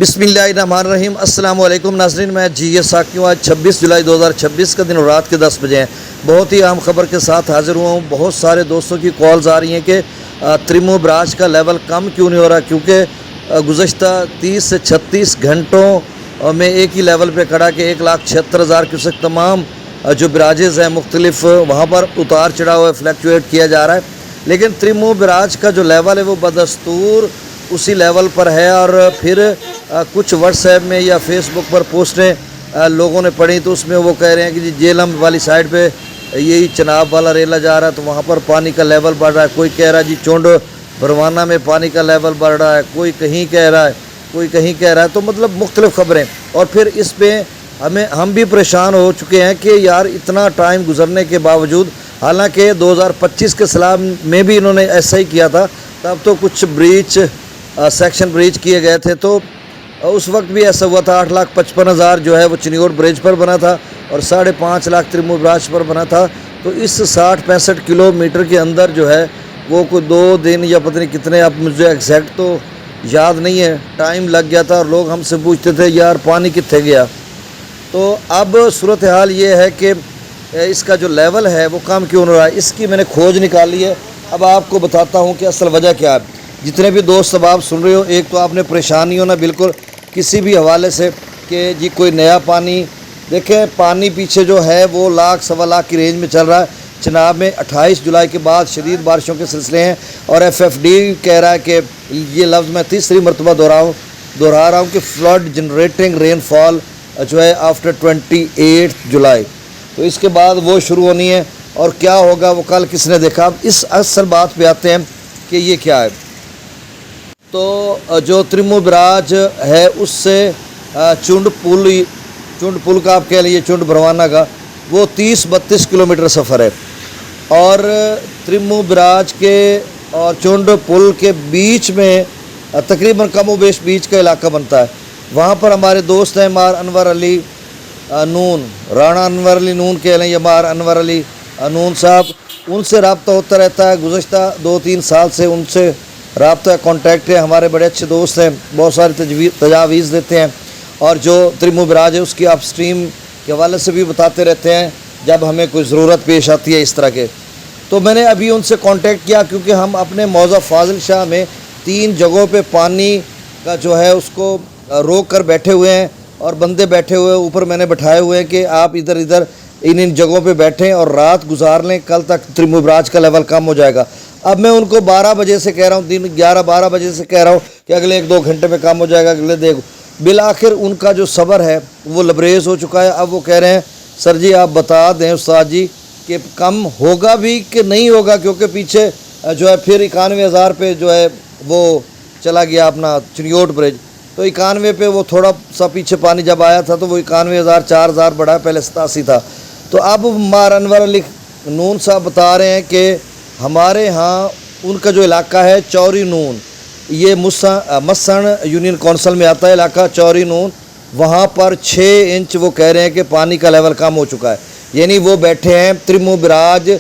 बिस्मिल्लाहिर्रहमानिर्रहीम। अस्सलाम वालेकुम नाज़रीन, मैं जी साकी हूँ। आज 26 जुलाई 2026 का दिन और रात के 10 बजे हैं। बहुत ही अहम खबर के साथ हाज़िर हुआ हूँ। बहुत सारे दोस्तों की कॉल्स आ रही हैं कि त्रिमो बराज का लेवल कम क्यों नहीं हो रहा, क्योंकि गुज़श्ता 30 से 36 घंटों में एक ही लेवल पे खड़ा कि 1,76,000 क्यूसेक तमाम जो बराजेज़ हैं मुख्तलिफ वहाँ पर उतार चढ़ाव है, फ्लैक्चुएट किया जा रहा है। लेकिन त्रिमो बराज का जो लेवल है वो बदस्तूर उसी लेवल पर है। और फिर कुछ व्हाट्सएप में या फेसबुक पर पोस्टें लोगों ने पढ़ी तो उसमें वो कह रहे हैं कि जी जेलम वाली साइड पे यही चनाब वाला रेला जा रहा है तो वहाँ पर पानी का लेवल बढ़ रहा है। कोई कह रहा है जी चुंड बरवाना में पानी का लेवल बढ़ रहा है, कोई कहीं कह रहा है, कोई कहीं कह रहा है। तो मतलब मुख्तलिफ खबरें, और फिर इस पर हम भी परेशान हो चुके हैं कि यार इतना टाइम गुजरने के बावजूद, हालांकि 2025 के सलाम में भी इन्होंने ऐसा ही किया था, तब तो कुछ ब्रीच सेक्शन ब्रिज किए गए थे, तो उस वक्त भी ऐसा हुआ था। 8,55,000 जो है वो चिनियोट ब्रिज पर बना था और 5.5 लाख त्रिमो बराज पर बना था। तो इस 60-65 किलोमीटर के अंदर जो है वो कोई 2 दिन या पता नहीं कितने, अब मुझे एग्जैक्ट तो याद नहीं है, टाइम लग गया था। और लोग हमसे पूछते थे यार पानी कितने गया। तो अब सूरत हाल ये है कि इसका जो लेवल है वो कम क्यों हो रहा है, इसकी मैंने खोज निकाली है। अब आपको बताता हूँ कि असल वजह क्या है। जितने भी दोस्त अब आप सुन रहे हो, एक तो आपने परेशानी हो ना बिल्कुल किसी भी हवाले से कि जी कोई नया पानी, देखें पानी पीछे जो है वो 1,00,000-1.25 की रेंज में चल रहा है। चनाब में 28 जुलाई के बाद शदीद बारिशों के सिलसिले हैं और FFD कह रहा है कि ये लफ्ज़ मैं तीसरी मरतबा दोहरा रहा हूँ कि फ्लड जनरेटिंग रेनफॉल जो है आफ्टर 28 जुलाई, तो इसके बाद वो शुरू होनी है। और क्या होगा वो कल किसने देखा। अब इस असल बात पे आते हैं कि ये क्या है। तो जो त्रिमो बराज है उससे चुंड पुल का आप कह लीजिए, चुंड बरवाना का, वो 30-32 किलोमीटर सफ़र है। और त्रिमो बराज के और चुंड पुल के बीच में तकरीबन कम बेश बीच का इलाका बनता है। वहाँ पर हमारे दोस्त हैं मार अनवर अली नून, राणा अनवर अली नून कह लें या मार अनवर अली नून साहब, उनसे रब्ता होता रहता है। गुज़श्ता 2-3 साल से उनसे रब्ता कॉन्टैक्ट है। हमारे बड़े अच्छे दोस्त हैं, बहुत सारी तजावीज़ देते हैं और जो त्रिमो बराज है उसकी आप स्ट्रीम के हवाले से भी बताते रहते हैं जब हमें कोई ज़रूरत पेश आती है इस तरह के। तो मैंने अभी उनसे कांटेक्ट किया क्योंकि हम अपने मौज़ा फाजिल शाह में 3 जगहों पे पानी का जो है उसको रोक कर बैठे हुए हैं और बंदे बैठे हुए ऊपर मैंने बैठाए हुए हैं कि आप इधर इन जगहों पे बैठें और रात गुजार लें, कल तक त्रिमो बराज का लेवल कम हो जाएगा। अब मैं उनको 12 बजे से कह रहा हूँ, दिन 11-12 बजे से कह रहा हूँ कि अगले 1-2 घंटे में कम हो जाएगा, अगले देखो। बिल आखिर उनका जो सब्र है वो लबरेज हो चुका है। अब वो कह रहे हैं सर जी आप बता दें उस्ताद जी कि कम होगा भी कि नहीं होगा, क्योंकि पीछे जो है फिर 91,000 पे जो है वो चला गया अपना चिनियोट ब्रिज। तो 91 पे वो थोड़ा सा पीछे पानी जब आया था तो वो 91,000 4,000 बढ़ा, पहले 87 था। तो अब मार अनवर अली नून साहब बता रहे हैं कि हमारे यहाँ उनका जो इलाका है चौरी नून, ये मसन यूनियन कौंसिल में आता है इलाका चौरी नून, वहाँ पर 6 इंच वो कह रहे हैं कि पानी का लेवल कम हो चुका है। यानी वो बैठे हैं त्रिमो बराज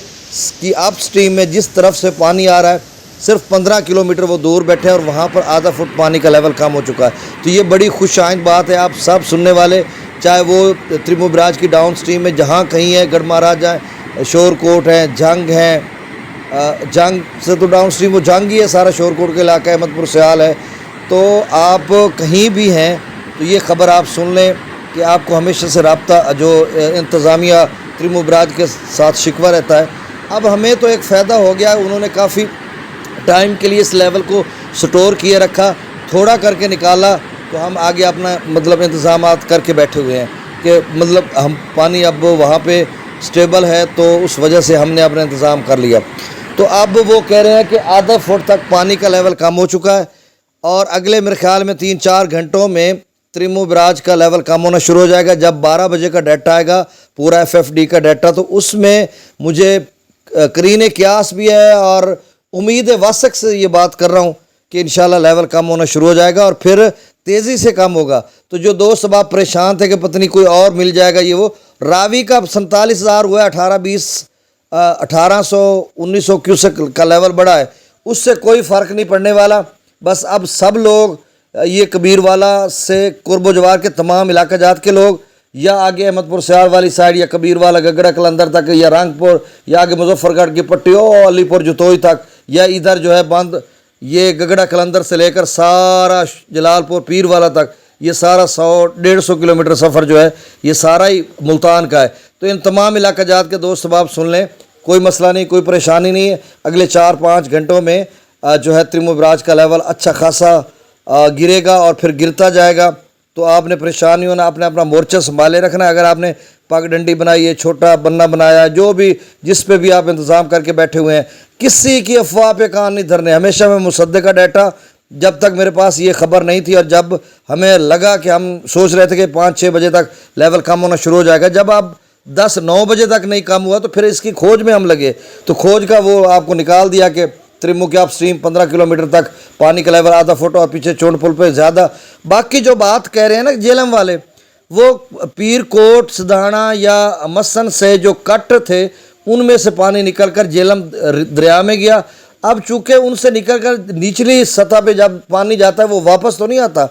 की अप स्ट्रीम में, जिस तरफ से पानी आ रहा है सिर्फ 15 किलोमीटर वो दूर बैठे हैं और वहाँ पर आधा फुट पानी का लेवल कम हो चुका है। तो ये बड़ी खुशाइंद बात है। आप सब सुनने वाले, चाहे वो त्रिमो बराज की डाउन स्ट्रीम में जहाँ कहीं है, गढ़ महाराज है, शोरकोट है, जंग है, जंग से तो डाउन स्ट्रीम वो जंग ही है, सारा शोरकोट का इलाका अहमदपुर सयाल है। तो आप कहीं भी हैं तो ये ख़बर आप सुन लें कि आपको हमेशा से रब्ता जो इंतज़ामिया त्रिमो बराज के साथ शिकवा रहता है। अब हमें तो एक फ़ायदा हो गया, उन्होंने काफ़ी टाइम के लिए इस लेवल को स्टोर किए रखा, थोड़ा करके निकाला तो हम आगे अपना मतलब इंतज़ामात करके बैठे हुए हैं कि मतलब हम पानी अब वहाँ पे स्टेबल है तो उस वजह से हमने अपना इंतज़ाम कर लिया। तो अब वो कह रहे हैं कि आधा फुट तक पानी का लेवल कम हो चुका है और अगले मेरे ख्याल में 3-4 घंटों में त्रिमो बराज का लेवल कम होना शुरू हो जाएगा। जब 12 बजे का डाटा आएगा, पूरा FFD का डाटा, तो उसमें मुझे करीने क्यास भी है और उम्मीद वासक से ये बात कर रहा हूँ कि इंशाल्लाह लेवल कम होना शुरू हो जाएगा और फिर तेज़ी से कम होगा। तो जो दोस्त अब आप परेशान थे कि पत्नी कोई और मिल जाएगा, ये वो रावी का 47,000 हुआ है, 1800-1900 क्यूसेक का लेवल बढ़ा है, उससे कोई फ़र्क नहीं पड़ने वाला। बस अब सब लोग یہ کبیر والا سے قرب و جوار کے تمام علاقہ جات کے لوگ، یا آگے احمد پور سیال والی سائڈ، یا کبیر والا گگڑا قلندر تک، یا رنگ پور، یا آگے مظفر گڑھ کی پٹی علی پور جتوئی تک، یا ادھر جو ہے بند یہ گگڑا قلندر سے لے کر سارا جلال پور پیر والا تک، یہ سارا 100-150 کلومیٹر سفر جو ہے یہ سارا ہی ملتان کا ہے۔ تو ان تمام علاقہ جات کے دوست احباب سن لیں، کوئی مسئلہ نہیں، کوئی پریشانی نہیں ہے۔ اگلے 4-5 گھنٹوں میں جو ہے ترمو براج کا لیول اچھا خاصا گرے گا اور پھر گرتا جائے گا۔ تو آپ نے پریشانی ہونا، آپ نے اپنا مورچہ سنبھالے رکھنا ہے۔ اگر آپ نے پگ ڈنڈی بنائی ہے، چھوٹا بننا بنایا، جو بھی جس پہ بھی آپ انتظام کر کے بیٹھے ہوئے ہیں، کسی کی افواہ پہ کان نہیں دھرنے۔ ہمیشہ میں مصدقہ ڈیٹا، جب تک میرے پاس یہ خبر نہیں تھی اور جب ہمیں لگا کہ ہم سوچ رہے تھے کہ 5-6 بجے تک لیول کم ہونا شروع ہو جائے گا، جب آپ 10-9 بجے تک نہیں کم ہوا تو پھر اس کی کھوج میں ہم لگے، تو کھوج کا وہ آپ کو نکال دیا کہ ترمو کے اپ سٹریم 15 کلومیٹر تک پانی کا لیول آدھا فٹ اور پیچھے چونڈ پل پہ زیادہ۔ باقی جو بات کہہ رہے ہیں نا جیلم والے، وہ پیر کوٹ سدھانا یا مسن سے جو کٹ تھے ان میں سے پانی نکل کر جیلم دریا میں گیا۔ اب چونکہ ان سے نکل کر نچلی سطح پہ جب پانی جاتا ہے وہ واپس تو نہیں آتا،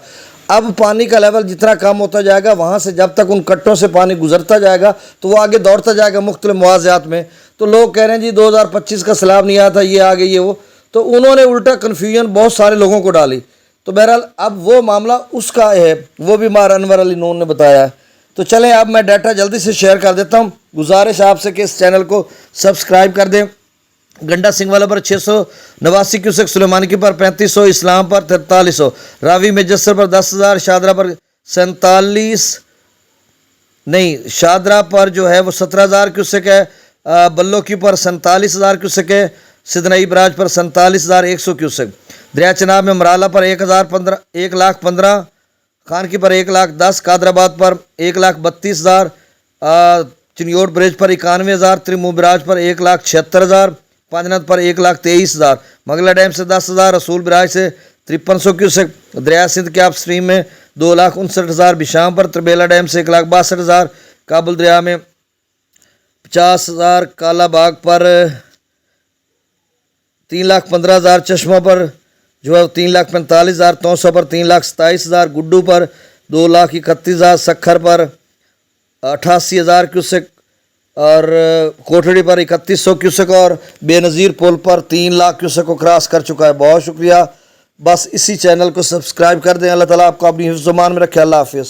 اب پانی کا لیول جتنا کم ہوتا جائے گا وہاں سے جب تک ان کٹوں سے پانی گزرتا جائے گا تو وہ آگے دوڑتا جائے گا مختلف مواضعات میں۔ تو لوگ کہہ رہے ہیں جی 2025 کا سیلاب نہیں آیا تھا، یہ آگے یہ وہ، تو انہوں نے الٹا کنفیوژن بہت سارے لوگوں کو ڈالی۔ تو بہرحال اب وہ معاملہ اس کا ہے، وہ بھی مار انور علی نون نے بتایا ہے۔ تو چلیں اب میں ڈیٹا جلدی سے شیئر کر دیتا ہوں۔ گزارش آپ سے کہ اس چینل کو سبسکرائب کر دیں۔ گنڈا سنگھ والا پر 689 کیوسک، سلیمانی کی پر 3500، اسلام پر 4300، راوی مجسر پر 10,000، شادرہ پر 47 نہیں، شادرہ پر جو ہے وہ 17,000 کیوسک ہے، بلو کی پر 47,000 کیوسک ہے، سدنئی براج پر 47,100 کیوسک، دریا چناب میں مرالہ پر 1,15,000، خان کی پر 1,10,000، قادر آباد پر 1,32,000، چنیوٹ بریج پر 91,000، ترمو براج پر 1,76,000، پانجنت پر 1,23,000، مغلہ ڈیم سے 10,000، رسول براج سے 5300 کیوسک، دریا سندھ کے اپ سٹریم میں 2,59,000، بشام پر تربیلا ڈیم سے 1,62,000، کابل دریا میں 50,000، کالا باغ پر 3,15,000، چشمہ پر جو ہے 3,45,000، توسا پر 3,27,000، گڈو پر 2,31,000، سکھر پر 88,000 کیوسک، اور کوٹڑی پر 3,100 کیوسک، اور بے نظیر پل پر 3,00,000 کیوسک کو کراس کر چکا ہے۔ بہت شکریہ، بس اسی چینل کو سبسکرائب کر دیں۔ اللہ تعالیٰ آپ کو اپنی حفظ و امان میں رکھے۔ اللہ حافظ۔